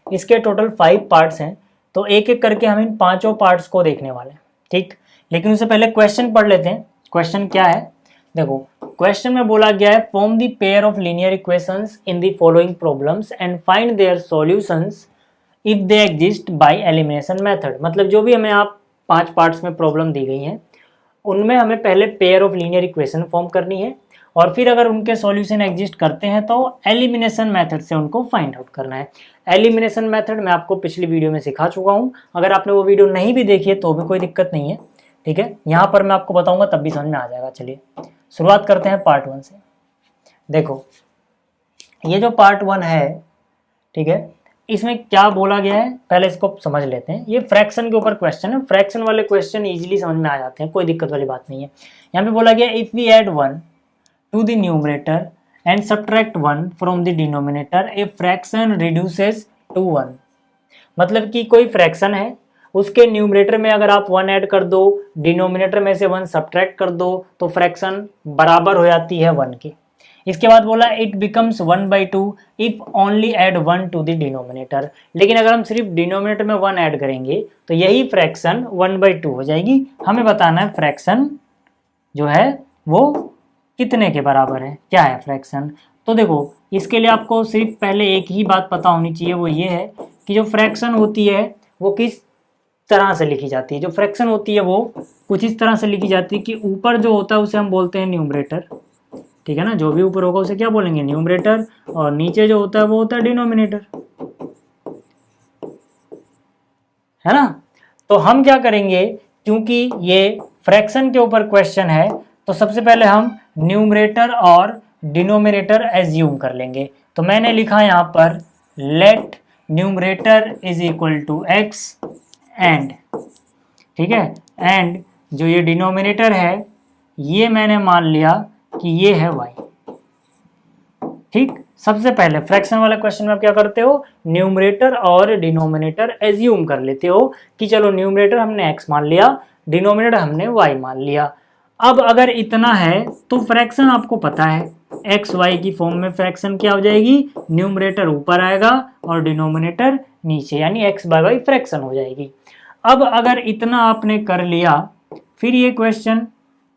इसके total 5 parts हैं, तो एक एक करके हम इन 5 पार्ट्स को देखने वाले हैं, ठीक। लेकिन उससे पहले क्वेश्चन पढ़ लेते हैं। क्वेश्चन क्या है, देखो क्वेश्चन में बोला गया है form the pair of linear equations in the following problems and find their solutions if they exist by elimination method. मतलब जो भी हमें आप 5 पार्ट्स में प्रॉब्लम दी गई हैं उनमें हमें पहले pair of linear equation form करनी है और फिर अगर उनके सॉल्यूशन एग्जिस्ट करते हैं तो एलिमिनेशन मेथड से उनको फाइंड आउट करना है। एलिमिनेशन मेथड मैं आपको पिछली वीडियो में सिखा चुका हूँ, अगर आपने वो वीडियो नहीं भी देखी है तो भी कोई दिक्कत नहीं है, ठीक है। यहाँ पर मैं आपको बताऊंगा तब भी समझ में आ जाएगा। चलिए शुरुआत करते हैं पार्ट 1 से। देखो ये जो पार्ट 1 है, ठीक है, इसमें क्या बोला गया है पहले इसको समझ लेते हैं। ये फ्रैक्शन के ऊपर क्वेश्चन है, फ्रैक्शन वाले क्वेश्चन इजीली समझ में आ जाते हैं, कोई दिक्कत वाली बात नहीं है। यहाँ पे बोला गया if we add 1 to the numerator and subtract 1 from the denominator a fraction reduces to 1। मतलब कि कोई फ्रैक्शन है, उसके न्यूमरेटर में अगर आप 1 ऐड कर दो, डिनोमिनेटर में से 1 सब्ट्रैक्ट कर दो तो फ्रैक्शन बराबर हो जाती है 1 की। इसके बाद बोला it becomes 1/2 if only add 1 to the denominator. लेकिन अगर हम सिर्फ डिनोमिनेटर में 1 ऐड करेंगे तो यही फ्रैक्शन 1/2 हो जाएगी। हमें बताना है फ्रैक्शन जो है वो कितने के बराबर है, क्या है फ्रैक्शन। तो देखो इसके लिए आपको सिर्फ पहले एक ही बात पता होनी चाहिए, वो ये है कि जो फ्रैक्शन होती है वो किस तरह से लिखी जाती है। जो फ्रैक्शन होती है वो कुछ इस तरह से लिखी जाती है कि ऊपर जो होता है उसे हम बोलते हैं न्यूमरेटर, ठीक है ना। जो भी ऊपर होगा उसे क्या बोलेंगे, न्यूमरेटर, और नीचे जो होता है वो होता है डिनोमिनेटर, है ना। तो हम क्या करेंगे, क्योंकि ये फ्रैक्शन के ऊपर क्वेश्चन है तो सबसे पहले हम न्यूमरेटर और डिनोमिनेटर एज्यूम कर लेंगे। तो मैंने लिखा यहाँ पर let numerator is equal to x and, ठीक है, एंड जो ये डिनोमिनेटर है ये मैंने मान लिया कि ये है y, ठीक। सबसे पहले फ्रैक्शन वाले क्वेश्चन में आप क्या करते हो, न्यूमरेटर और डिनोमिनेटर एज्यूम कर लेते हो कि चलो न्यूमरेटर हमने x मान लिया, डिनोमिनेटर हमने y मान लिया। अब अगर इतना है तो फ्रैक्शन आपको पता है एक्स वाई की फॉर्म में फ्रैक्शन क्या हो जाएगी, न्यूमरेटर ऊपर आएगा और डिनोमिनेटर नीचे, यानी एक्स बाय वाई फ्रैक्शन हो जाएगी। अब अगर इतना आपने कर लिया फिर ये क्वेश्चन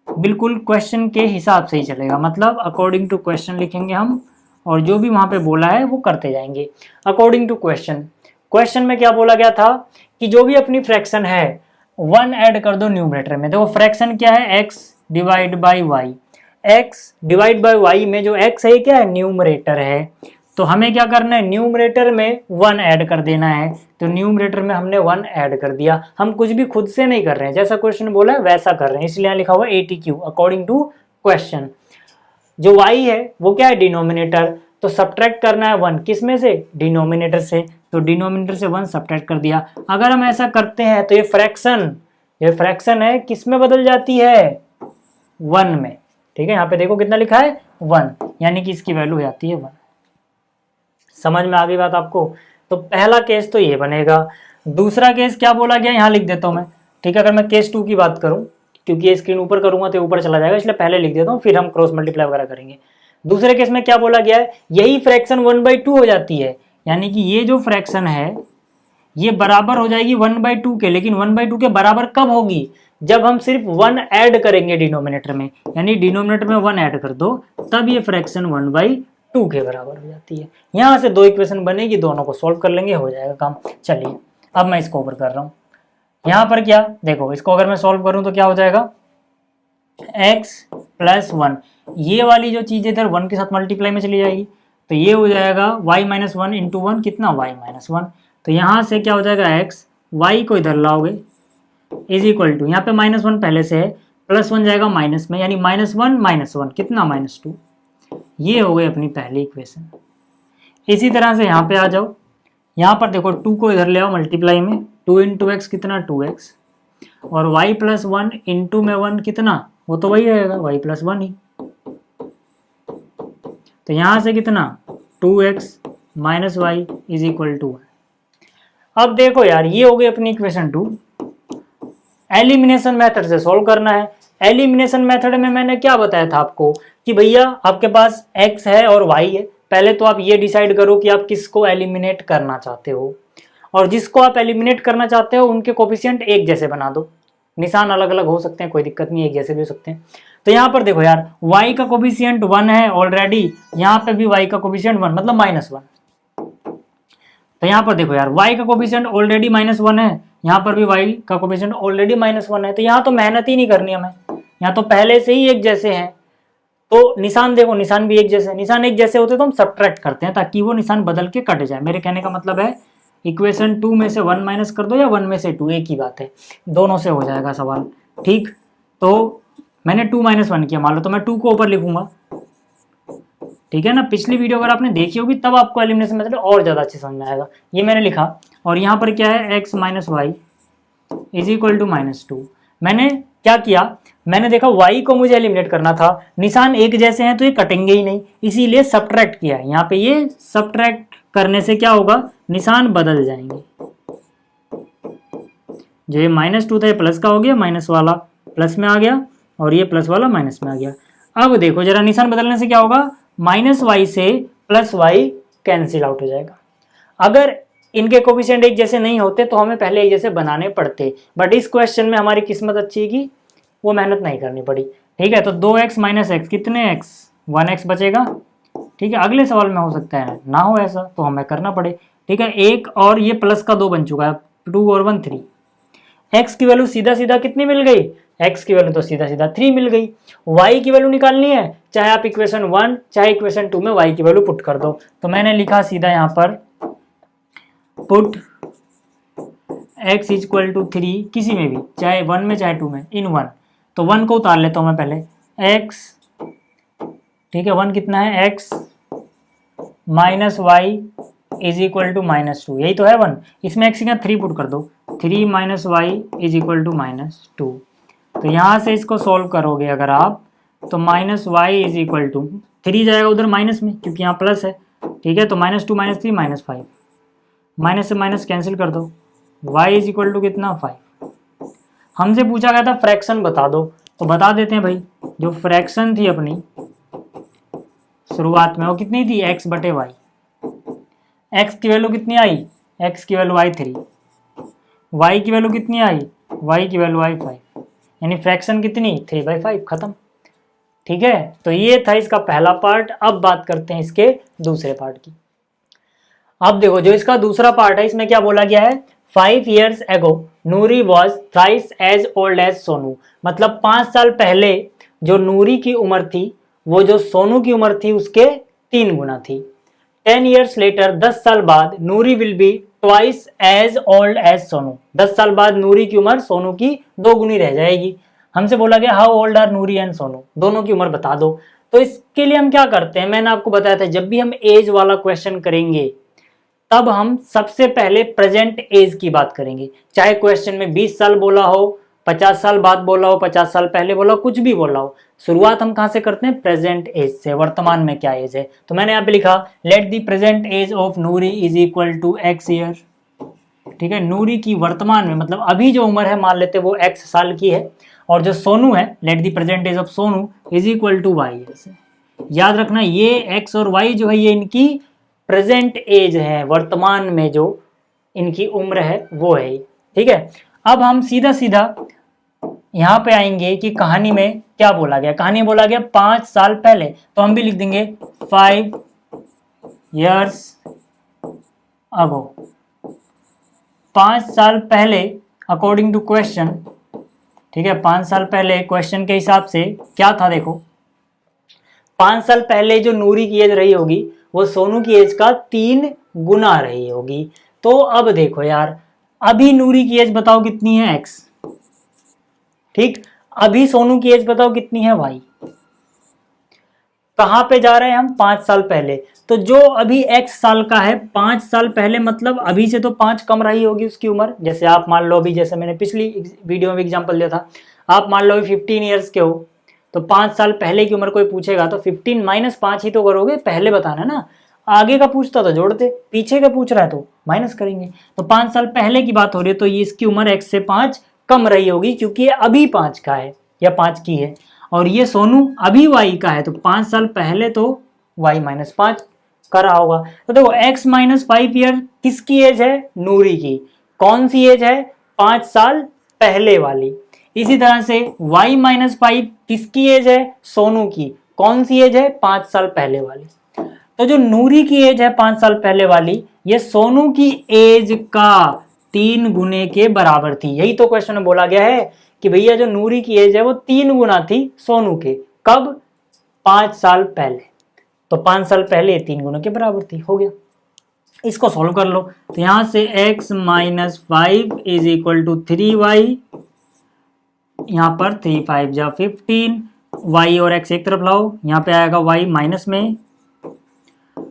बिल्कुल क्वेश्चन के हिसाब से ही चलेगा, मतलब अकॉर्डिंग टू क्वेश्चन लिखेंगे हम और जो भी वहां पे बोला है वो करते जाएंगे अकॉर्डिंग टू क्वेश्चन। क्वेश्चन में क्या बोला गया था कि जो भी अपनी फ्रैक्शन है 1 ऐड कर दो न्यूमरेटर में। देखो फ्रैक्शन क्या है, x divide by y, x divide by y में जो x है क्या है, न्यूमरेटर है। तो हमें क्या करना है, न्यूमरेटर में 1 ऐड कर देना है। तो न्यूमरेटर में हमने 1 ऐड कर दिया, हम कुछ भी खुद से नहीं कर रहे हैं, जैसा क्वेश्चन बोला है वैसा कर रहे हैं, इसलिए यहाँ लिखा हुआ है ATQ अकॉर्डिंग टू क्वेश्चन। जो y है वो क्या है, डिनोमिनेटर, तो सब्ट्रैक्ट करना है 1 किस में से, डिनोमिनेटर से, तो डिनोमिनेटर से 1 सब्ट्रैक्ट कर दिया। अगर हम ऐसा करते हैं तो ये फ्रैक्शन है किस में बदल जाती है, 1 में, ठीक है। यहाँ पे देखो कितना लिखा है 1, यानी कि इसकी वैल्यू हो जाती है 1। समझ में आ गई बात आपको। तो पहला केस तो ये बनेगा। दूसरा केस क्या बोला गया, यहाँ लिख देता हूँ मैं, ठीक है। अगर मैं केस 2 की बात करूँ, क्योंकि ये स्क्रीन ऊपर करूंगा तो ऊपर चला जाएगा, इसलिए पहले लिख देता हूँ, फिर हम क्रॉस मल्टीप्लाई वगैरह करेंगे। दूसरे केस में क्या बोला गया है, यही फ्रैक्शन 1/2 हो जाती है, यानी कि ये जो फ्रैक्शन है ये बराबर हो जाएगी 1/2 के। लेकिन 1/2 के बराबर कब होगी, जब हम सिर्फ 1 ऐड करेंगे डिनोमिनेटर में, यानी डिनोमिनेटर में 1 ऐड कर दो, तब ये फ्रैक्शन 1/2 के बराबर हो जाती है। यहाँ से 2 इक्वेशन बनेगी, दोनों को सॉल्व कर लेंगे, हो जाएगा काम। चलिए अब मैं इसको ऊपर कर रहा हूँ। यहाँ पर क्या, देखो इसको अगर मैं सॉल्व करूँ तो क्या हो जाएगा, x + 1, ये वाली जो चीज़ इधर 1 के साथ मल्टीप्लाई में चली जाएगी, तो ये हो जाएगा y - 1 इंटू 1 कितना, y - 1। तो यहाँ से क्या हो जाएगा, x, y को इधर लाओगे इज इक्वल टू, यहाँ पे -1 पहले से है, +1 जाएगा माइनस में, यानी -1 - 1 कितना, -2। ये हो गई अपनी पहली इक्वेशन। इसी तरह से यहाँ पे आ जाओ, यहाँ पर देखो 2 को इधर ले आओ मल्टीप्लाई में, 2 इंटू एक्स कितना, 2x, और y + 1 इंटू में 1 कितना, वो तो वही रहेगा y + 1 ही। तो यहाँ से कितना, 2x - y is equal to 1। अब देखो यार, ये हो गई अपनी इक्वेशन 2। एलिमिनेशन मेथड से सॉल्व करना है। एलिमिनेशन मेथड में मैंने क्या बताया था आपको कि भैया आपके पास x है और y है, पहले तो आप ये डिसाइड करो कि आप किसको एलिमिनेट करना चाहते हो, और जिसको आप एलिमिनेट करना चाहते हो उनके कोफिशिएंट एक जैसे बना दो। निशान अलग अलग हो सकते हैं, कोई दिक्कत नहीं, एक जैसे भी हो सकते हैं। तो यहाँ पर देखो यार, y का कोफिशिएंट 1 है ऑलरेडी, यहाँ पे भी y का कोफिशिएंट 1 मतलब -1। तो यहाँ पर देखो यार, y का कोफिशिएंट ऑलरेडी -1 है, यहाँ पर भी y का कोफिशिएंट ऑलरेडी -1 है। तो यहाँ तो मेहनत ही नहीं करनी हमें, यहाँ तो पहले से ही एक जैसे हैं। तो निशान देखो, निशान भी एक जैसे, निशान एक जैसे होते तो हम सब्ट्रैक्ट करते हैं ताकि वो निशान बदल के कट जाए। मेरे कहने का मतलब है इक्वेशन 2 में से 1 माइनस कर दो या 1 में से 2, एक ही बात है, दोनों से हो जाएगा सवाल। ठीक, तो मैंने 2 - 1 किया मान लो, तो मैं 2 को ऊपर लिखूंगा। ठीक है ना, पिछली वीडियो अगर आपने देखी होगी तब आपको एलिमिनेशन मेथड और ज़्यादा अच्छे समझ में आएगा। ये मैंने लिखा, और यहाँ पर क्या है, x - y = -2। मैंने क्या किया, मैंने देखा y को मुझे एलिमिनेट करना था, निशान एक जैसे हैं तो ये कटेंगे ही नहीं, इसीलिए सब्ट्रैक्ट किया। यहाँ पे ये सब्ट्रैक्ट करने से क्या होगा, निशान बदल जाएंगे। जो ये -2 था ये प्लस का हो गया, माइनस वाला प्लस में आ गया, और ये प्लस वाला माइनस में आ गया। अब देखो जरा, निशान बदलने से क्या होगा, -y से +y कैंसिल आउट हो जाएगा। अगर इनके कोफिशिएंट एक जैसे नहीं होते तो हमें पहले एक जैसे बनाने पड़ते, बट इस क्वेश्चन में हमारी किस्मत अच्छी है कि वो मेहनत नहीं करनी पड़ी। ठीक है, तो 2x - x कितने x, 1x बचेगा। ठीक है, अगले सवाल में हो सकता है ना हो ऐसा, तो हमें करना पड़े। ठीक है, एक और ये प्लस का 2 बन चुका है, 2 और 1 3। x की वैल्यू सीधा सीधा कितनी मिल गई, x की वैल्यू तो सीधा सीधा 3 मिल गई। y की वैल्यू निकालनी है, चाहे आप इक्वेशन 1 चाहे इक्वेशन 2 में y की वैल्यू पुट कर दो। तो मैंने लिखा सीधा यहाँ पर पुट x = 3, किसी में भी, चाहे 1 में चाहे 2 में, इन 1। तो 1 को उतार लेता हूँ मैं पहले, x, ठीक है, 1 कितना है, x - y = -2, यही तो है 1। इसमें x का 3 पुट कर दो, 3 - y = -2। तो यहाँ से इसको सॉल्व करोगे अगर आप, तो -y = 3 जाएगा उधर माइनस में क्योंकि यहाँ प्लस है। ठीक है, तो -2 - 3 -5, माइनस से माइनस कैंसिल कर दो, y = कितना, 5। हमसे पूछा गया था फ्रैक्शन बता दो, तो बता देते हैं भाई। जो फ्रैक्शन थी अपनी शुरुआत में वो कितनी थी, x/y। x की वैल्यू कितनी आई, x की वैल्यू आई 3, y की वैल्यू कितनी आई, y की वैल्यू आई 5, यानी फ्रैक्शन कितनी, 3/5, खत्म। ठीक है, तो ये था इसका पहला पार्ट। अब बात करते हैं इसके दूसरे पार्ट की। अब देखो, जो इसका दूसरा पार्ट है इसमें क्या बोला गया है, 5 years ago Noori was thrice as old as Sonu. मतलब 5 साल पहले जो नूरी की उम्र थी वो जो सोनू की उम्र थी उसके 3 गुना थी। 10 years later 10 साल बाद Noori will be twice as old as Sonu. 10 साल बाद नूरी की उम्र सोनू की 2 गुनी रह जाएगी। हमसे बोला गया how old are Noori and Sonu, दोनों की उम्र बता दो। तो इसके लिए हम क्या करते हैं, मैंने आपको बताया था जब भी हम एज वाला क्वेश्चन करेंगे तब हम सबसे पहले प्रेजेंट एज की बात करेंगे। चाहे क्वेश्चन में 20 साल बोला हो, 50 साल बाद बोला हो, 50 साल पहले बोला हो, कुछ भी बोला हो, शुरुआत हम कहां से करते हैं, प्रेजेंट एज से, वर्तमान में क्या एज है। तो मैंने यहाँ पे लिखा let the present age of Noori = x year. ठीक है, नूरी की वर्तमान में मतलब अभी जो उम्र है मान लेते वो x साल की है, और जो सोनू है let the present age of Sonu = y years. याद रखना ये x और y जो है ये इनकी प्रेजेंट एज है, वर्तमान में जो इनकी उम्र है वो है। ठीक है, अब हम सीधा सीधा यहाँ पे आएंगे कि कहानी में क्या बोला गया। कहानी बोला गया 5 साल पहले, तो हम भी लिख देंगे 5 years ago। 5 साल पहले अकॉर्डिंग टू क्वेश्चन। ठीक है, 5 साल पहले क्वेश्चन के हिसाब से क्या था, देखो 5 साल पहले जो नूरी की एज रही होगी वो सोनू की एज का 3 गुना रही होगी। तो अब देखो यार, अभी नूरी की एज बताओ कितनी है, x। ठीक, अभी सोनू की एज बताओ कितनी है, y। कहां पे जा रहे हैं हम, 5 साल पहले। तो जो अभी x साल का है 5 साल पहले मतलब अभी से तो 5 कम रही होगी उसकी उम्र। जैसे आप मान लो अभी, जैसे मैंने पिछली वीडियो में एग्जांपल दिया था, आप मान लो अभी 15 ईयर्स के हो, तो 5 साल पहले की उम्र कोई पूछेगा तो 15 - 5 ही तो करोगे, पहले बताना ना। आगे का पूछता तो जोड़ते, पीछे का पूछ रहा है तो माइनस करेंगे। तो 5 साल पहले की बात हो रही है तो ये इसकी उम्र x से 5 कम रही होगी क्योंकि ये अभी 5 का है या 5 की है, और ये सोनू अभी y का है। तो 5 साल पहले तो y - 5 कर रहा होगा। तो देखो x माइनस 5 ईयर किसकी एज है? नूरी की। कौन सी एज है? 5 साल पहले वाली। इसी तरह से y माइनस 5 किसकी एज है? सोनू की। कौन सी एज है? 5 साल पहले वाली। तो जो नूरी की एज है 5 साल पहले वाली, ये सोनू की एज का 3 गुने के बराबर थी। यही तो क्वेश्चन में बोला गया है कि भैया जो नूरी की एज है वो 3 गुना थी सोनू के। कब? 5 साल पहले। तो 5 साल पहले 3 गुना के बराबर थी। हो गया। इसको सॉल्व कर लो। तो यहां से x minus 5 is equal to 3y, यहां पर 3 5 जा 15, y और x एक तरफ लाओ, यहां पे आएगा y माइनस में,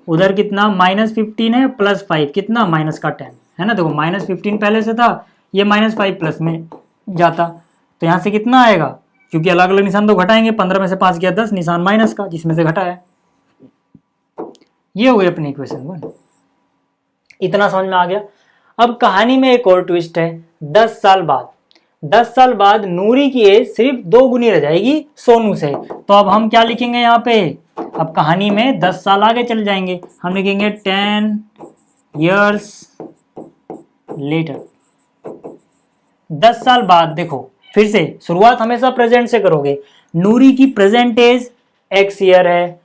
उधर कितना माइनस 15 है प्लस 5 कितना माइनस का 10 है ना। देखो माइनस 15 पहले से था, ये माइनस 5 प्लस में जाता, तो यहां से कितना आएगा, क्योंकि अलग अलग निशान तो घटाएंगे, 15 में से 5 गया 10, निशान माइनस का जिसमें से घटा है। ये हो गई अपनी इक्वेशन 1। इतना समझ में आ गया। अब कहानी में एक और ट्विस्ट है। 10 साल बाद, 10 साल बाद नूरी की एज सिर्फ 2 गुनी रह जाएगी सोनू से। तो अब हम क्या लिखेंगे यहाँ पे? अब कहानी में 10 साल आगे चल जाएंगे, हम लिखेंगे 10 years later। 10 साल बाद। देखो फिर से शुरुआत हमेशा प्रेजेंट से करोगे। नूरी की प्रेजेंट एज x ईयर है,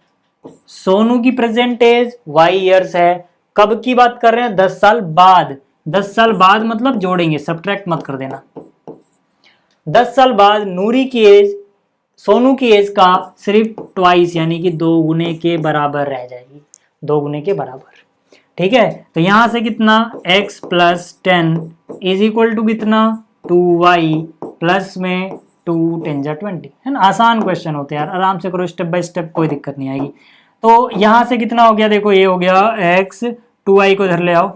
सोनू की प्रेजेंट एज y ईयर्स है। कब की बात कर रहे हैं? 10 साल बाद। 10 साल बाद मतलब जोड़ेंगे, सब्ट्रैक्ट मत कर देना। 10 साल बाद नूरी की एज सोनू की एज का सिर्फ ट्वाइस यानी कि 2 गुने के बराबर रह जाएगी, 2 गुने के बराबर। ठीक है, तो यहां से कितना x plus 10 is equal to कितना 2y प्लस में 2 10 जा 20 है ना। आसान क्वेश्चन होते हैं यार, आराम से करो, स्टेप बाय स्टेप, कोई दिक्कत नहीं आएगी। तो यहां से कितना हो गया? देखो ये हो गया x, 2y को इधर ले आओ,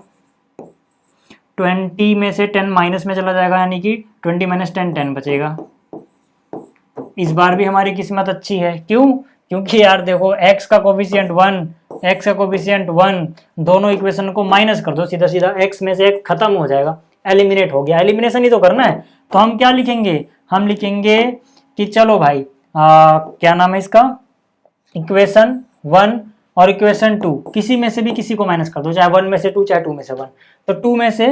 20 में से 10 माइनस में चला जाएगा, यानी कि 20 माइनस 10 10 बचेगा। इस बार भी हमारी किस्मत अच्छी है। क्यों? क्योंकि यार देखो x का कोफिशिएंट 1, x का कोफिशिएंट 1, दोनों इक्वेशन को माइनस कर दो सीधा सीधा, x में से एक खत्म हो जाएगा, एलिमिनेट हो गया। एलिमिनेशन ही तो करना है। तो हम क्या लिखेंगे? हम लिखेंगे कि चलो भाई क्या नाम है इसका, इक्वेशन 1 और इक्वेशन 2 किसी में से भी किसी को माइनस कर दो, चाहे 1 में से 2 चाहे 2 में से 1। तो 2 में से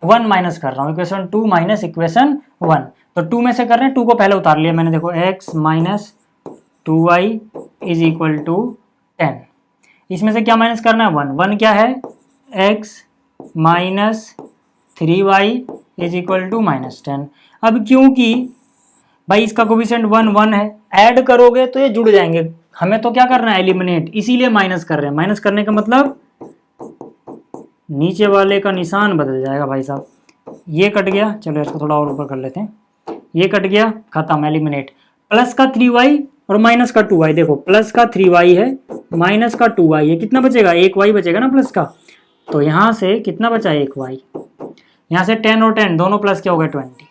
1 माइनस कर रहा हूँ, इक्वेशन 2 माइनस इक्वेशन 1। तो 2 में से कर रहे हैं, 2 को पहले उतार लिया मैंने। देखो x minus 2y is equal to 10। इसमें से क्या माइनस करना है? 1। 1 क्या है? x minus 3y is equal to minus 10। अब क्योंकि भाई इसका कोफिशिएंट 1 1 है, ऐड करोगे तो ये जुड़ जाएंगे। हमें तो क्या करना है? एलिमिनेट, इसीलिए माइनस कर रहे हैं। माइनस करने का मतलब नीचे वाले का निशान बदल जाएगा भाई साहब। ये कट गया, चलो इसको थोड़ा और ऊपर कर लेते हैं। ये कट गया, खत्म, एलिमिनेट। प्लस का 3y और माइनस का 2y। देखो प्लस का 3y है, माइनस का 2y है, कितना बचेगा? 1y बचेगा ना प्लस का। तो यहाँ से कितना बचा? 1y। यहाँ से 10 और 10 दोनों प्लस क्या हो गए? 20।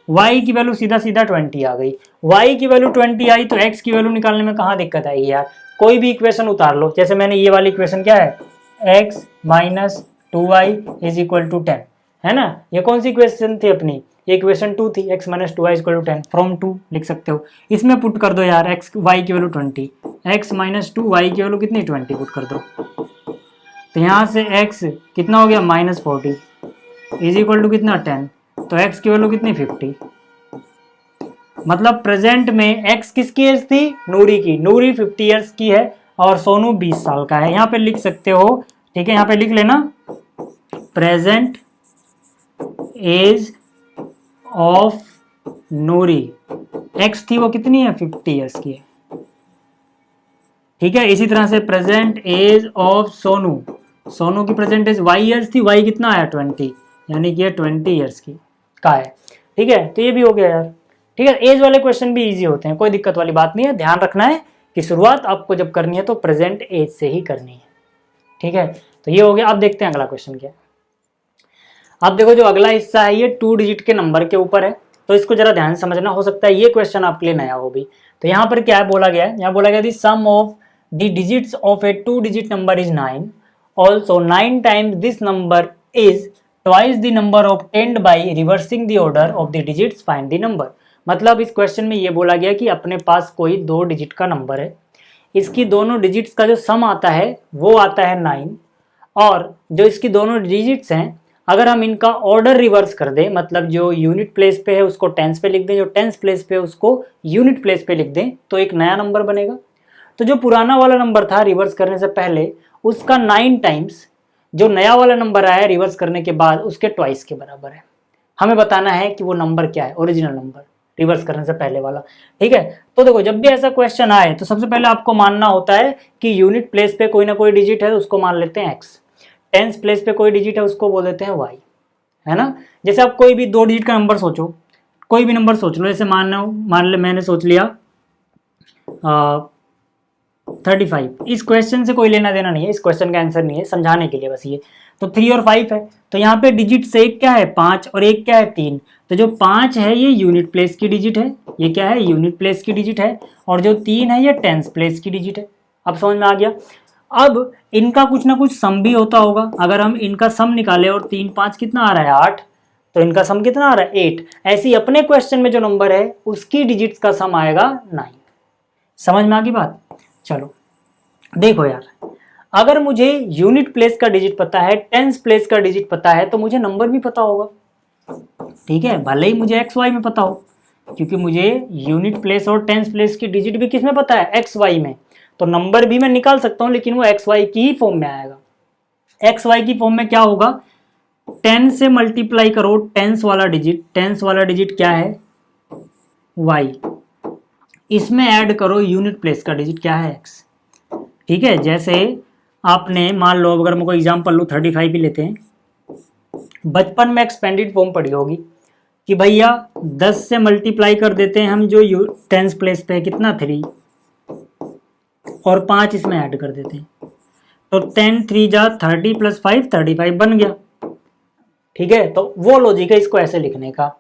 y की वैल्यू सीधा सीधा 20 आ गई। y की वैल्यू 20 आई तो x की वैल्यू निकालने में कहाँ दिक्कत आएगी यार? कोई भी इक्वेशन उतार लो, जैसे मैंने ये वाली इक्वेशन क्या है, x minus 2y is equal to 10 है ना। ये कौन सी इक्वेशन थी अपनी? ये इक्वेशन 2 थी, x minus 2y is equal to 10 from 2 लिख सकते हो। इसमें पुट कर दो यार x y की वैल्यू 20, x माइनस 2 y की वैल्यू कितनी? 20 पुट कर दो। तो यहाँ से x कितना हो गया? माइनस 40 इज इक्वल टू कितना? 10। तो x की वैल्यू कितनी? 50। मतलब प्रेजेंट में x किसकी एज थी? नूरी की। नूरी 50 ईयर्स की है और सोनू 20 साल का है। यहाँ पे लिख सकते हो, ठीक है, यहाँ पे लिख लेना present age of Noori. x थी वो कितनी है? 50 ईयर्स की है। ठीक है, इसी तरह से present age of Sonu, Sonu की प्रेजेंट एज y ईयर्स थी, y कितना आया? 20, यानी कि ये 20 ईयर्स की का है। ठीक है, तो ये भी हो गया यार। ठीक है, एज वाले क्वेश्चन भी इजी होते हैं, कोई दिक्कत वाली बात नहीं है। ध्यान रखना है कि शुरुआत आपको जब करनी है तो प्रेजेंट एज से ही करनी है। ठीक है, तो ये हो गया। अब देखते हैं अगला क्वेश्चन क्या है। अब देखो जो अगला हिस्सा है ये 2 डिजिट के नंबर के ऊपर है, तो इसको जरा ध्यान से समझना, हो सकता है ये क्वेश्चन आपके लिए नया हो भी। तो यहाँ पर क्या है बोला गया है? यहाँ बोला गया the sum of the digits of a 2 digit number is 9, also 9 times this number is twice the number obtained by reversing the order of the digits, find the number. मतलब इस क्वेश्चन में ये बोला गया कि अपने पास कोई 2 डिजिट का नंबर है, इसकी दोनों डिजिट्स का जो सम आता है वो आता है 9, और जो इसकी दोनों डिजिट्स हैं अगर हम इनका ऑर्डर रिवर्स कर दें, मतलब जो यूनिट प्लेस पे है उसको टेंस पे लिख दें, जो टेंस प्लेस पे है उसको यूनिट प्लेस पे लिख दें, तो एक नया नंबर बनेगा। तो जो पुराना वाला नंबर था रिवर्स करने से पहले उसका 9 टाइम्स जो नया वाला नंबर आया रिवर्स करने के बाद उसके ट्वाइस के बराबर है। हमें बताना है कि वो नंबर क्या है, ओरिजिनल नंबर रिवर्स करने से पहले वाला। ठीक है, तो देखो जब भी ऐसा क्वेश्चन आए तो सबसे पहले आपको मानना होता है कि यूनिट प्लेस पे कोई ना कोई डिजिट है तो उसको मान लेते हैं x, टेंस प्लेस पे कोई डिजिट है उसको बोल देते हैं y, है ना। जैसे आप कोई भी 2 डिजिट का नंबर सोचो, कोई भी नंबर सोच लो, जैसे मान ले मैंने सोच लिया 35। इस क्वेश्चन से कोई लेना देना नहीं है, इस क्वेश्चन का आंसर नहीं है, समझाने के लिए बस ये। तो 3 और 5 है, तो यहाँ पे डिजिट से एक क्या है 5 और एक क्या है 3, तो जो 5 है ये यूनिट प्लेस की डिजिट है, ये क्या है यूनिट प्लेस की डिजिट है, और जो 3 है ये टेंस प्लेस की डिजिट है। अब समझ में आ गया। अब इनका कुछ ना कुछ सम भी होता होगा, अगर हम इनका सम निकाले और 3 5 कितना आ रहा है 8, तो इनका सम कितना आ रहा है 8। ऐसे ही अपने क्वेश्चन में जो नंबर है उसकी डिजिट्स का सम आएगा 9। समझ में आ गई बात। चलो देखो यार, अगर मुझे यूनिट प्लेस का डिजिट पता है, टेंस प्लेस का डिजिट पता है, तो मुझे नंबर भी पता होगा। ठीक है, भले ही मुझे एक्स वाई में पता हो, क्योंकि मुझे यूनिट प्लेस और टेंस प्लेस की डिजिट भी किस में पता है एक्स वाई में, तो नंबर भी मैं निकाल सकता हूं, लेकिन वो एक्स वाई की ही फॉर्म में आएगा। एक्स वाई की फॉर्म में क्या होगा, 10 से मल्टीप्लाई करो टेंस वाला डिजिट, टेंस वाला डिजिट क्या है वाई, इसमें ऐड करो यूनिट प्लेस का डिजिट क्या है एक्स। ठीक है, जैसे आपने मान लो, अगर मैं कोई एग्जाम्पल लूँ 35 ही लेते हैं, बचपन में एक्सपेंडेड फॉर्म पढ़ी होगी कि भैया 10 से मल्टीप्लाई कर देते हैं हम जो टेंस प्लेस पे है कितना 3, और 5 इसमें ऐड कर देते हैं, तो 10 3 जा 30 + 5 35 बन गया। ठीक है, तो वो लॉजिक है इसको ऐसे लिखने का।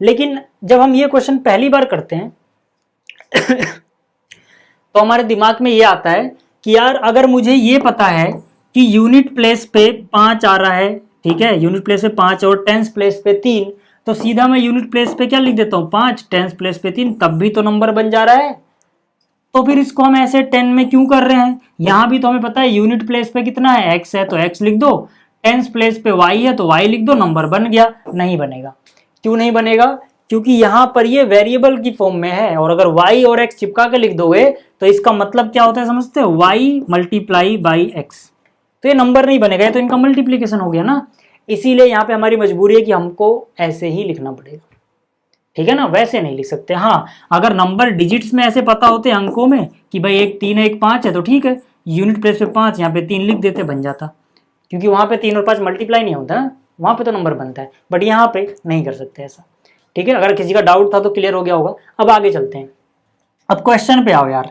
लेकिन जब हम ये क्वेश्चन पहली बार करते हैं तो हमारे दिमाग में ये आता है कि यार अगर मुझे ये पता है कि यूनिट प्लेस पे 5 आ रहा है, ठीक है, यूनिट प्लेस पे 5 और टेंस प्लेस पे 3, तो सीधा मैं यूनिट प्लेस पे क्या लिख देता हूँ 5, टेंस प्लेस पे 3, तब भी तो नंबर बन जा रहा है। तो फिर इसको हम ऐसे 10 में क्यों कर रहे हैं, यहाँ भी तो हमें पता है यूनिट प्लेस पे कितना है x है, तो x लिख दो, टेंस प्लेस पे y है तो y लिख दो, नंबर बन गया। नहीं बनेगा। क्यों नहीं बनेगा, क्योंकि यहाँ पर ये वेरिएबल की फॉर्म में है, और अगर y और x चिपका के लिख दोगे तो इसका मतलब क्या होता है समझते हो, y × x, तो ये नंबर नहीं बनेगा, तो इनका मल्टीप्लीकेशन हो गया ना। इसीलिए यहाँ पे हमारी मजबूरी है कि हमको ऐसे ही लिखना पड़ेगा। ठीक है ना, वैसे नहीं लिख सकते। हाँ, अगर नंबर डिजिट्स में ऐसे पता होते अंकों में कि भाई एक 3 है एक 5 है, तो ठीक है, यूनिट प्लेस पे 5 यहाँ पे 3 लिख देते, बन जाता, क्योंकि वहां पे 3 और 5 मल्टीप्लाई नहीं होता, वहां पे तो नंबर बनता है, बट यहाँ पे नहीं कर सकते ऐसा। ठीक है, अगर किसी का डाउट था तो क्लियर हो गया होगा। अब आगे चलते हैं, अब क्वेश्चन पे आओ यार।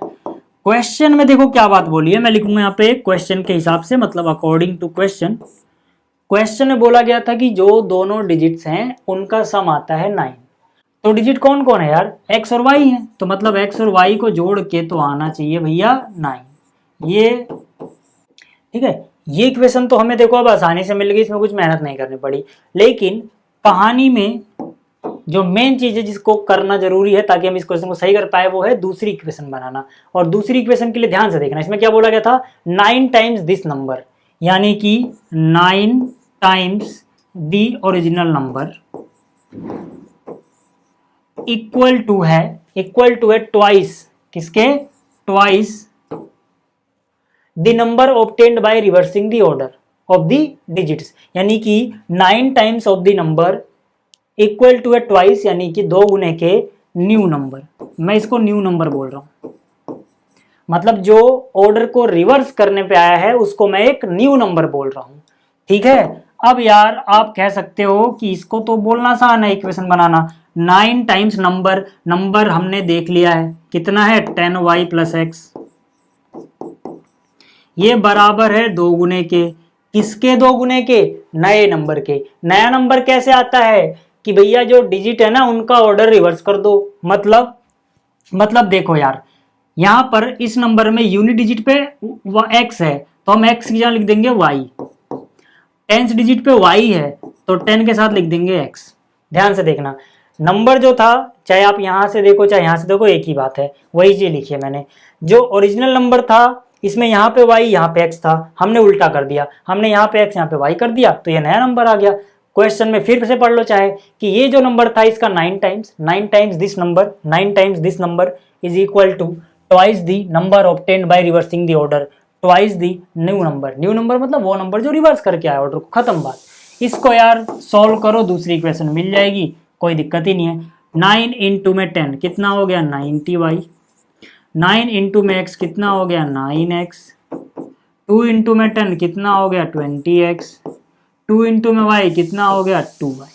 क्वेश्चन में देखो क्या बात बोली है, मैं लिखूंगा यहाँ पे क्वेश्चन के हिसाब से, मतलब अकॉर्डिंग टू क्वेश्चन। क्वेश्चन में बोला गया था कि जो दोनों डिजिट्स हैं उनका सम आता है 9। तो डिजिट कौन कौन है यार, x और y है, तो मतलब x और y को जोड़ के तो आना चाहिए भैया 9। ये ठीक है, ये इक्वेशन तो हमें देखो अब आसानी से मिल गई, इसमें कुछ मेहनत नहीं करनी पड़ी। लेकिन कहानी में जो मेन चीज है जिसको करना जरूरी है ताकि हम इस क्वेश्चन को सही कर पाए, वो है दूसरी इक्वेशन बनाना। और दूसरी इक्वेशन के लिए ध्यान से देखना, इसमें क्या बोला गया था 9 टाइम्स दिस नंबर, यानी कि 9 times the original number equal to है ट्वाइस, किसके, twice the number obtained by reversing the order of the digits, यानी कि 9 times of the number equal to है ट्वाइस, यानी कि 2 गुने के न्यू नंबर। मैं इसको न्यू नंबर बोल रहा हूं, मतलब जो ऑर्डर को रिवर्स करने पे आया है उसको मैं एक न्यू नंबर बोल रहा हूं। ठीक है, अब यार आप कह सकते हो कि इसको तो बोलना आसान है इक्वेशन बनाना। 9 टाइम्स नंबर हमने देख लिया है कितना है 10y + x, ये बराबर है 2 गुने के, किसके 2 गुने के, नए नंबर के। नया नंबर कैसे आता है कि भैया जो डिजिट है ना उनका ऑर्डर रिवर्स कर दो। मतलब देखो यार, यहां पर इस नंबर में यूनिट डिजिट पे x है तो हम x की जगह लिख देंगे y, टेंस डिजिट पे y है तो 10 के साथ लिख देंगे x। ध्यान से देखना, नंबर जो था, चाहे आप यहाँ से देखो चाहे यहाँ से देखो, एक ही बात है, वही चीज लिखी है मैंने। जो ओरिजिनल नंबर था इसमें यहाँ पे y यहाँ पे x था, हमने उल्टा कर दिया, हमने यहाँ पे x यहाँ पे y कर दिया, तो ये नया नंबर आ गया। क्वेश्चन में फिर से पढ़ लो चाहे कि ये जो नंबर था इसका 9 times this number, 9 times this number is equal to twice the number obtained by reversing the order, twice the new number. New number मतलब वो नंबर जो रिवर्स करके आया ऑर्डर को, खत्म बात। इसको यार सॉल्व करो, दूसरी इक्वेशन मिल जाएगी, कोई दिक्कत ही नहीं है। 9 इंटू में 10 कितना हो गया 90y, 9 इंटू में x कितना हो गया 9x, 2 इंटू में 10 कितना हो गया 20x, 2 इंटू में y कितना हो गया 2y।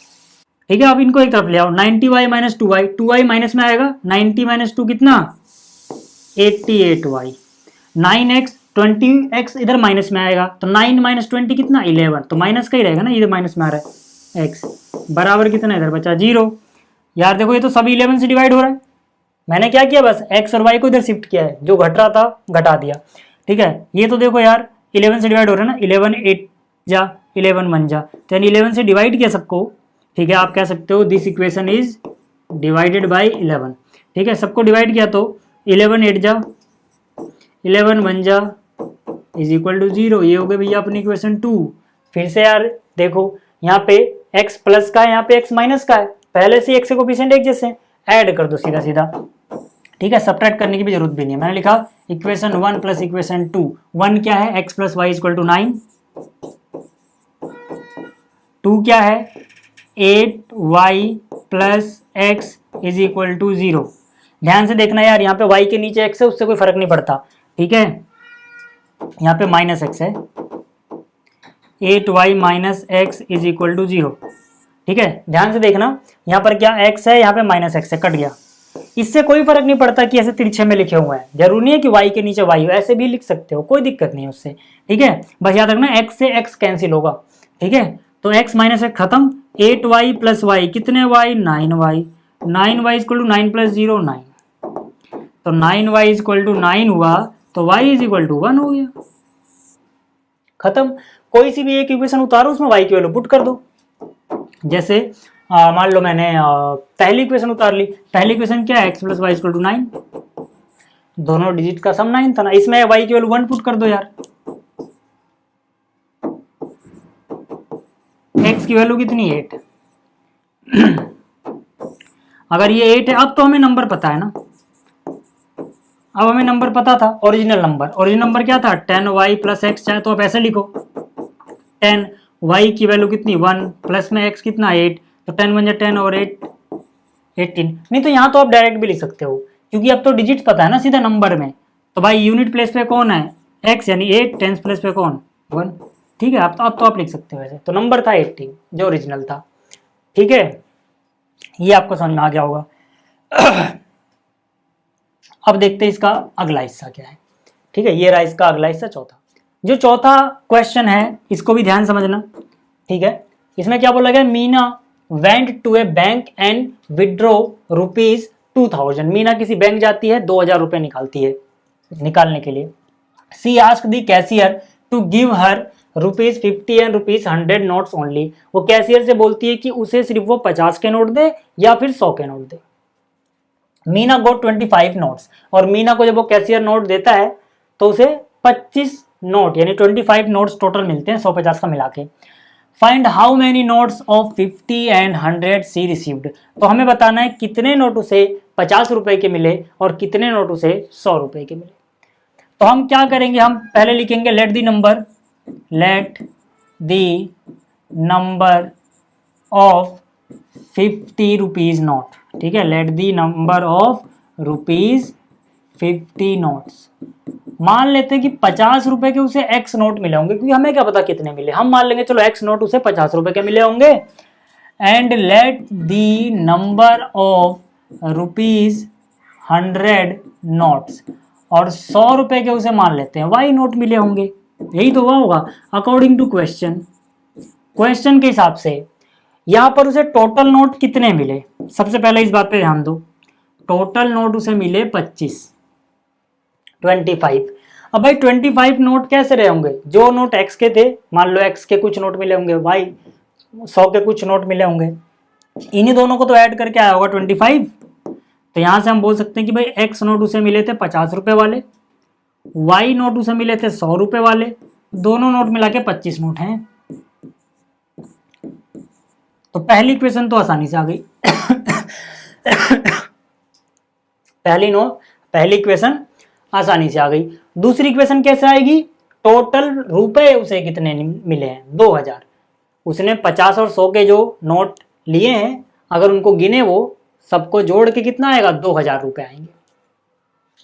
ठीक है, अब इनको एक तरफ ले आओ, 90y minus 2y, 2y minus में आएगा, 90 माइनस 2 कितना 88y, 9x 20x इधर माइनस में आएगा, तो 9 माइनस 20 कितना 11, तो माइनस का ही रहेगा ना, इधर माइनस में आ रहा है x बराबर कितना इधर बचा 0। यार देखो ये तो सभी 11 से डिवाइड हो रहा है, मैंने क्या किया बस x और y को इधर शिफ्ट किया है, जो घट रहा था घटा दिया। ठीक है, ये तो देखो यार 11 से डिवाइड हो रहा है ना, 11 8 जा 11 1 जा, तो यानी 11 से डिवाइड किया सबको। ठीक है, आप कह सकते हो this equation is divided by 11। ठीक है, सबको डिवाइड किया तो 11 8 जा 11 1 जा इज इक्वल टू 0, ये हो गया भैया अपनी इक्वेशन 2। फिर से यार देखो यहाँ पे x प्लस का है, यहाँ पे x माइनस का है, पहले से x के कोफिशिएंट एक जैसे, ऐड कर दो सीधा सीधा। ठीक है, सब्ट्रैक्ट करने की भी जरूरत भी नहीं है, मैंने लिखा इक्वेशन 1 प्लस इक्वेशन 2। 1 क्या है x plus y equal to 9, 2 क्या है 8y plus x is equal to 0। ध्यान से देखना यार, यहाँ पे y के नीचे x है उससे कोई फर्क नहीं पड़ता। ठीक है, यहाँ पे माइनस x है, 8y minus x is equal to 0। ठीक है, ध्यान से देखना, यहाँ पर क्या x है, यहाँ पे माइनस x है, कट गया। इससे कोई फर्क नहीं पड़ता कि ऐसे तिरछे में लिखे हुए हैं, जरूरी नहीं है कि y के नीचे y हो, ऐसे भी लिख सकते हो, कोई दिक्कत नहीं है उससे। ठीक है, बस याद रखना x से x कैंसिल होगा। ठीक है, तो x माइनस x खत्म, 8y प्लस y कितने y 9y, 9y equal to 9 plus 0 9, तो 9y इक्वल टू 9 हुआ, तो y इज इक्वल टू 1 हो गया, खत्म। कोई सी भी एक इक्वेशन उतारो उसमें y की वैल्यू पुट कर दो। जैसे मान लो मैंने पहली इक्वेशन उतार ली, पहली इक्वेशन क्या है x plus y equal to 9, दोनों डिजिट का सम 9 था ना, इसमें y की वैल्यू 1 पुट कर दो यार, x की वैल्यू कितनी 8 अगर ये 8 है, अब तो हमें नंबर पता है ना, अब हमें नंबर पता था ओरिजिनल नंबर क्या था 10y प्लस एक्स, चाहे तो आप ऐसे लिखो 10y की वैल्यू कितनी 1 प्लस में x कितना 8, तो 10 1 10 और 8 18। नहीं तो यहाँ तो आप डायरेक्ट भी लिख सकते हो, क्योंकि अब तो डिजिट पता है ना सीधा नंबर में, तो भाई यूनिट प्लेस पे कौन है x यानी 8, टेंस प्लेस पे कौन 1। ठीक है, अब तो आप लिख सकते हो ऐसे, तो नंबर था 18 जो ओरिजिनल था। ठीक है, ये आपको समझ में आ गया होगा। अब देखते हैं इसका अगला हिस्सा क्या है। ठीक है, ये रहा इसका अगला हिस्सा चौथा। जो चौथा क्वेश्चन है इसको भी ध्यान समझना। ठीक है, इसमें क्या बोला गया, Meena went to a bank and withdraw ₹2000। Meena किसी बैंक जाती है, 2000 रुपए निकालने के लिए। She ask the cashier to give her ₹50 and ₹100 notes only. वो कैशियर से बोलती है कि उसे सिर्फ वो 50 के नोट दे या फिर 100 के नोट दे। मीना गो 25 नोट्स, और मीना को जब वो कैशियर नोट देता है तो उसे 25 नोट यानी 25 नोट्स टोटल मिलते हैं 150 का मिला के। Find how many notes of 50 and 100 she received. तो हमें बताना है कितने नोट उसे 50 रुपए के मिले और कितने नोट उसे 100 रुपए के मिले। तो हम क्या करेंगे, हम पहले लिखेंगे let the number of 50 rupees note. ठीक है, let the number of ₹50 notes. मान लेते हैं कि 50 रुपए के उसे x नोट मिले होंगे, क्योंकि हमें क्या पता कितने मिले, हम मान लेंगे चलो x नोट उसे 50 रुपए के मिले होंगे। And let the number of ₹100 notes, और 100 रुपए के उसे मान लेते हैं y नोट मिले होंगे, यही तो हुआ होगा अकॉर्डिंग टू क्वेश्चन के हिसाब से। यहां पर उसे टोटल नोट कितने मिले, सबसे पहले इस बात पे ध्यान दो, टोटल नोट उसे मिले 25। अब भाई 25 नोट कैसे रहे होंगे, जो नोट x के थे, मान लो x के कुछ नोट मिले होंगे, y 100 के कुछ नोट मिले होंगे, इन्हीं दोनों को तो ऐड करके आया होगा 25। तो यहां से हम बोल सकते हैं कि भाई एक्स नोट उसे मिले थे 50 रुपए वाले, वाई नोट उसे मिले थे 100 रुपए वाले, दोनों नोट मिला के 25 नोट हैं। तो पहली इक्वेशन तो आसानी से आ गई। पहली इक्वेशन आसानी से आ गई। दूसरी इक्वेशन कैसे आएगी? टोटल रुपए उसे कितने मिले हैं? 2000। उसने 50 और 100 के जो नोट लिए हैं, अगर उनको गिने वो सबको जोड़ के कितना आएगा? 2000 रुपए आएंगे।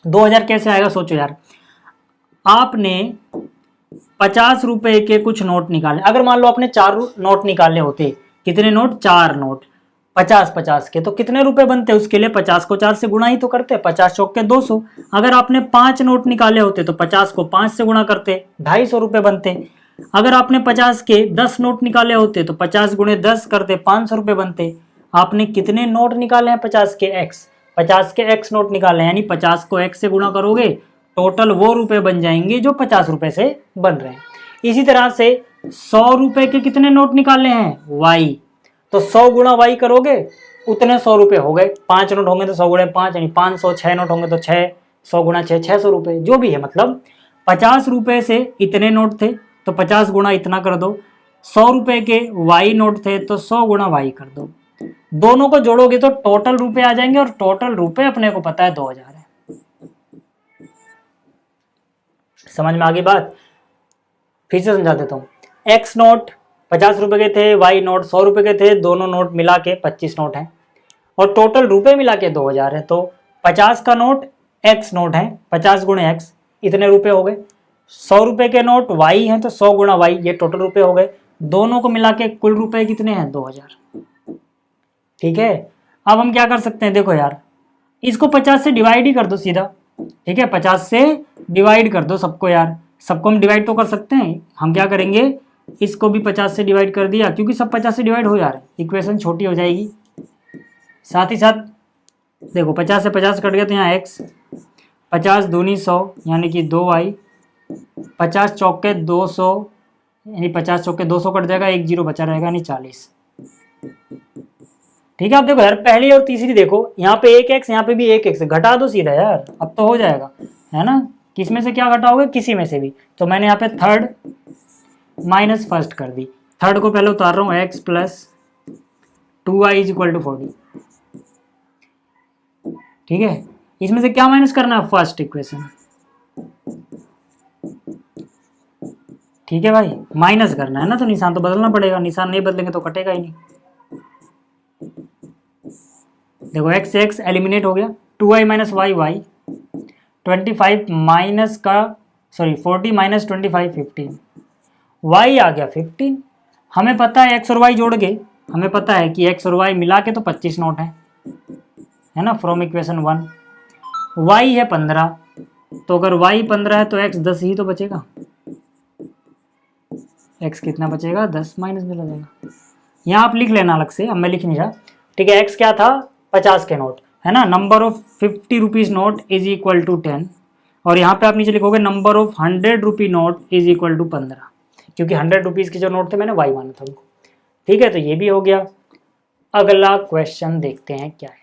2000 कैसे आएगा सोचो यार। आपने 50 रुपए के कुछ नोट निकाले, अगर मान लो आपने 4 नोट निकाले होते, कितने नोट? 4 नोट, 50-50 के, तो कितने रुपए बनते? उसके लिए 50 को 4 से गुणा ही तो करते, 50 चौक के 200। अगर आपने 5 नोट निकाले होते तो 50 को 5 से गुणा करते, 250 रुपए बनते। अगर आपने 50 के 10 नोट निकाले होते तो 50 गुणे 10 करते, 500 रुपए बनते। आपने कितने नोट निकाले हैं? 50 के एक्स, 50 के एक्स नोट निकाले, यानी 50 को एक्स से गुणा करोगे, टोटल वो रुपए बन जाएंगे जो 50 रुपए से बन रहे हैं। इसी तरह से 100 रुपए के कितने नोट निकाले हैं? वाई, तो 100 गुणा वाई करोगे, उतने 100 रुपए हो गए। 5 नोट होंगे तो 100 गुणे 5 यानी 500, 6 नोट होंगे तो 6, 100 गुणा 6, 600 रुपए, जो भी है। मतलब 50 रुपए से इतने नोट थे तो 50 गुणा इतना कर दो, 100 रुपए के वाई नोट थे तो 100 गुणा वाई कर दो। दोनों को जोड़ोगे तो टोटल रुपए आ जाएंगे, और टोटल रुपए अपने को पता है 2000 है। समझ में आ गई बात? फिर से समझा देता हूं। एक्स नोट 50 रुपए के थे, वाई नोट 100 रुपए के थे, दोनों नोट मिला के 25 नोट हैं, और टोटल रुपए मिला के 2000 है। तो 50 का नोट एक्स नोट है, 50 गुणे एक्स इतने रुपए हो गए। 100 रुपए के नोट वाई हैं तो 100 गुणा वाई, ये टोटल रुपए हो गए। दोनों को मिला के कुल रुपए कितने हैं? 2000। ठीक है, अब हम क्या कर सकते हैं? देखो यार, इसको 50 से डिवाइड ही कर दो सीधा। ठीक है, 50 से डिवाइड कर दो सबको यार, सबको हम डिवाइड तो कर सकते हैं। हम क्या करेंगे, इसको भी 50 से डिवाइड कर दिया, क्योंकि सब 50 से डिवाइड हो जा रहे हैं, इक्वेशन छोटी हो जाएगी। साथ ही साथ देखो 50 से 50 कट गया तो यहाँ x, 50 दूनी 100 यानी कि 2y, 50 चौके 200 यानी 50 चौके 200 कट जाएगा, 1 0 बचा रहेगा यानी 40। ठीक है, अब देखो यार, पहली और तीसरी देखो, यहाँ पे एक एक्स, यहाँ पे भी एक एक्स, घटा दो सीधा यार, अब तो हो जाएगा, है ना। किस में से क्या घटाओगे? किसी में से भी। तो मैंने यहाँ पे थर्ड माइनस फर्स्ट कर दी। थर्ड को पहले उतार रहा हूँ, x plus 2y is equal to 40। ठीक है, इसमें से क्या माइनस करना है? First equation. ठीक है भाई, माइनस करना है ना, तो निशान तो बदलना पड़ेगा, निशान नहीं बदलेंगे तो कटेगा ही नहीं। देखो एक्स एक्स एलिमिनेट हो गया, 2y minus Y Y, 25 minus का 40 माइनस 25 15, y आ गया 15। हमें पता है x और y जोड़ के, हमें पता है कि x और y मिला के तो 25 नोट है ना, फ्रॉम इक्वेशन 1। y है 15, तो अगर y 15 है तो x 10 ही तो बचेगा। x कितना बचेगा? 10 माइनस में लगेगा। यहाँ आप लिख लेना अलग से, अब मैं लिख नहीं रहा। ठीक है, x क्या था? 50 के नोट, है ना। Number of 50 rupees note is equal to 10, और यहाँ पे आप नीचे लिखोगे number of 100 rupee note is equal to 15, क्योंकि 100 रुपीज के जो नोट थे मैंने y माना था उनको। ठीक है, तो ये भी हो गया। अगला क्वेश्चन देखते हैं क्या है।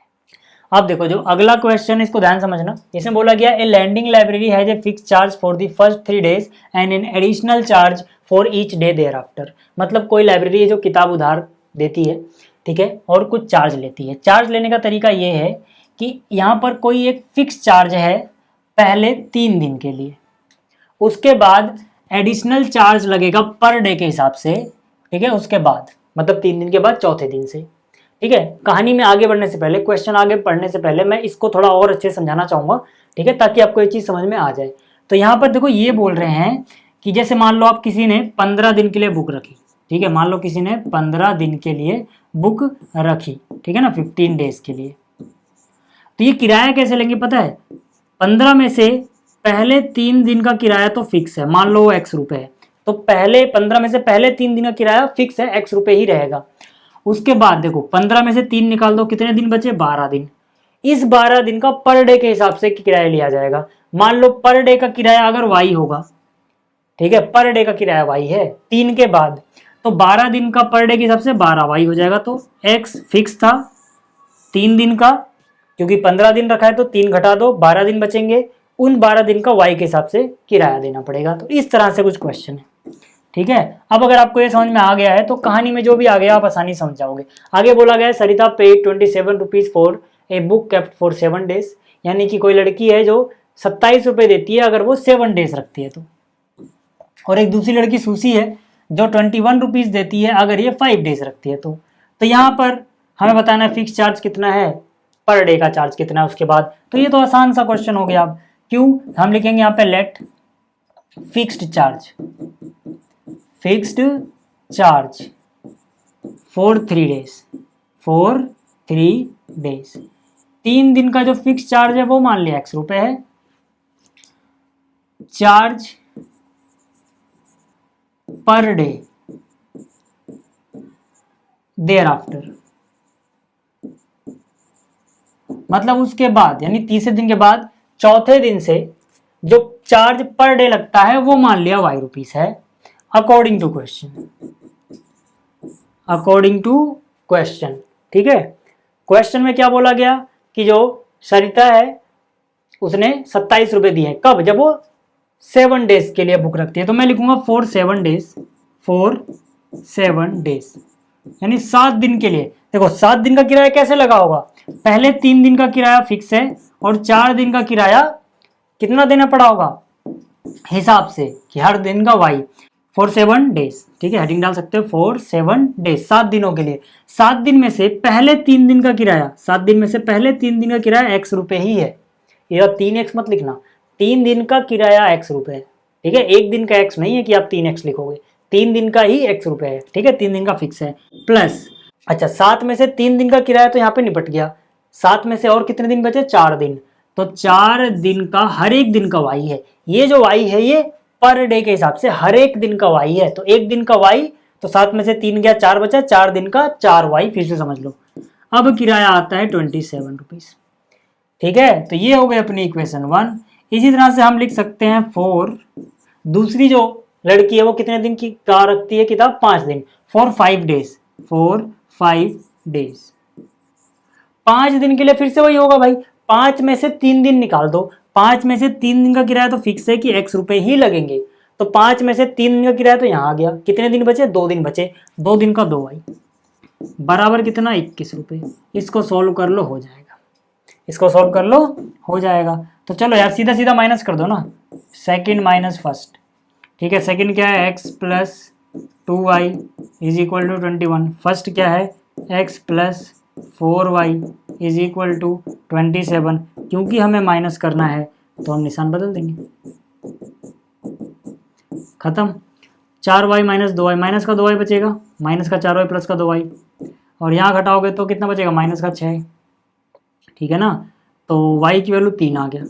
अब देखो जो अगला क्वेश्चन, इसको ध्यान समझना। इसमें बोला गया a lending library has a fix charge for the first 3 days and an additional charge for each day thereafter. मतलब कोई लाइब्रेरी है जो किताब उधार देती है, ठीक है, और कुछ चार्ज लेती है। चार्ज लेने का तरीका ये है कि यहाँ पर कोई एक फिक्स चार्ज है पहले 3 दिन के लिए, उसके बाद एडिशनल चार्ज लगेगा पर डे के हिसाब से। ठीक है, उसके बाद मतलब 3 दिन के बाद चौथे दिन से। ठीक है, कहानी में आगे बढ़ने से पहले, क्वेश्चन आगे पढ़ने से पहले मैं इसको थोड़ा और अच्छे से समझाना चाहूँगा। ठीक है, ताकि आपको ये चीज़ समझ में आ जाए। तो यहाँ पर देखो ये बोल रहे हैं कि जैसे मान लो आप किसी ने 15 दिन के लिए बुक रखी। ठीक है, मान लो किसी ने 15 दिन के लिए बुक रखी, ठीक है ना, 15 डेज के लिए। तो ये किराया कैसे लेंगे पता है? 15 में से पहले 3 दिन का किराया तो फिक्स है, मान लो x रुपए है, तो पहले 15 में से पहले 3 दिन का किराया फिक्स है, x रुपए ही रहेगा। उसके बाद देखो 15 में से 3 निकाल दो, कितने दिन बचे? 12 दिन। इस 12 दिन का पर डे के हिसाब से किराया लिया जाएगा। मान लो पर डे का किराया अगर y होगा, ठीक है, पर डे का किराया y है 3 के बाद, तो 12 दिन का पर डे के हिसाब से 12y हो जाएगा। तो x फिक्स था 3 दिन का, क्योंकि 15 दिन रखा है तो 3 घटा दो, 12 दिन बचेंगे, उन 12 दिन का y के हिसाब से किराया देना पड़ेगा। तो इस तरह से कुछ क्वेश्चन है, ठीक है। अब अगर आपको ये समझ में आ गया है तो कहानी में जो भी आ गया आप आसानी समझ जाओगे। आगे बोला गया है Sarita paid 27 rupees for a book kept for 7 days, यानी कि कोई लड़की है जो 27 रुपये देती है अगर वो 7 डेज रखती है तो, और एक दूसरी लड़की सूसी है जो 21 रुपीज देती है अगर ये 5 डेज रखती है तो यहाँ पर हमें बताना है फिक्स चार्ज कितना है, पर डे का चार्ज कितना है उसके बाद। तो ये तो आसान सा क्वेश्चन हो गया। अब क्यों, हम लिखेंगे यहाँ पे let fixed charge for 3 days, 3 दिन का जो फिक्स चार्ज है वो मान लिया x रुपए है। Charge per day thereafter, मतलब उसके बाद यानी तीसरे दिन के बाद चौथे दिन से जो चार्ज पर डे लगता है वो मान लिया y रुपीस है, अकॉर्डिंग टू क्वेश्चन। ठीक है, क्वेश्चन में क्या बोला गया कि जो सरिता है उसने 27 रुपए दिए हैं, कब, जब वो 7 डेज के लिए बुक रखती है। तो मैं लिखूंगा फॉर 7 डेज यानी 7 दिन के लिए। देखो 7 दिन का किराया कैसे लगा होगा, पहले 3 दिन का किराया फिक्स है और 4 दिन का किराया कितना देना पड़ा होगा हिसाब से कि हर दिन का y फॉर 7 डेज। ठीक है, हेडिंग डाल सकते हो फॉर 7 डेज, 7 दिनों के लिए। 7 दिन में से पहले 3 दिन का किराया, 7 दिन में से पहले 3 दिन का किराया x रुपए ही है, या 3x मत लिखना, 3 दिन का किराया x रुपए है। ठीक है, एक दिन का x नहीं है कि आप 3x लिखोगे, 3 दिन का ही x रुपए है। ठीक है, 3 दिन का फिक्स है प्लस, अच्छा 7 में से 3 दिन का किराया तो यहाँ पे निपट गया, 7 में से और कितने दिन बचे, 4 दिन, तो 4 दिन का हर एक दिन का y है। ये जो y है ये पर डे के हिसाब से हर एक दिन का y है, तो एक दिन का y, तो 7 में से 3 गया 4 बचा, 4 दिन का 4y, फिर से समझ लो। अब किराया आता है 27 रुपीज। ठीक है, तो ये हो गई अपनी इक्वेशन 1। इसी तरह से हम लिख सकते हैं फॉर दूसरी जो लड़की है वो कितने दिन की कार रखती है किताब, 5 दिन, फॉर 5 डेज, 5 दिन के लिए फिर से वही होगा भाई, 5 में से 3 दिन निकाल दो, 5 में से 3 दिन का किराया तो फिक्स है कि x रुपए ही लगेंगे, तो 5 में से 3 दिन का किराया तो यहाँ आ गया, कितने दिन बचे, 2 दिन बचे, 2 दिन का 2y बराबर कितना, 21 रुपये। इसको सॉल्व कर लो हो जाएगा, इसको सॉल्व कर लो हो जाएगा। तो चलो यार सीधा सीधा माइनस कर दो ना, सेकंड माइनस फर्स्ट। ठीक है, सेकंड क्या है, x plus 2y is equal to 21, first क्या है, x plus 4y is equal to 27। क्योंकि हमें माइनस करना है तो हम निशान बदल देंगे, खत्म। 4y माइनस 2y, माइनस का 2y बचेगा, माइनस का 4y प्लस का 2y, और यहाँ घटाओगे तो कितना बचेगा, माइनस का 6। ठीक है ना, तो y की वैल्यू 3 आ गया,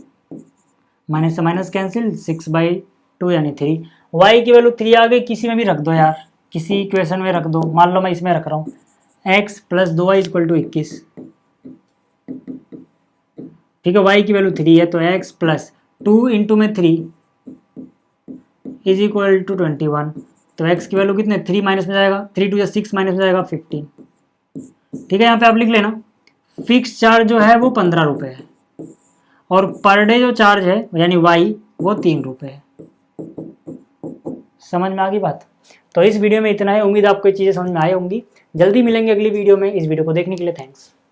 माइनस से माइनस कैंसिल, 6/2 यानी 3। y की वैल्यू 3 आ गई, किसी में भी रख दो यार, किसी इक्वेशन में रख दो, मान लो मैं इसमें रख रहा हूँ, x plus 2y equal to 21। ठीक है, y की वैल्यू 3 है तो x प्लस 2 इंटू में 3 इज इक्वल टू 21, तो x की वैल्यू कितने, 3 माइनस में जाएगा, 3 2 6 माइनस में जाएगा 15। ठीक है, यहाँ पे आप लिख लेना फिक्स चार्ज जो है वो 15 रुपये है, और पर डे जो चार्ज है यानी y वो 3 रुपये है। समझ में आ गई बात। तो इस वीडियो में इतना है, उम्मीद आपको ये चीज़ें समझ में आई होंगी। जल्दी मिलेंगे अगली वीडियो में। इस वीडियो को देखने के लिए थैंक्स।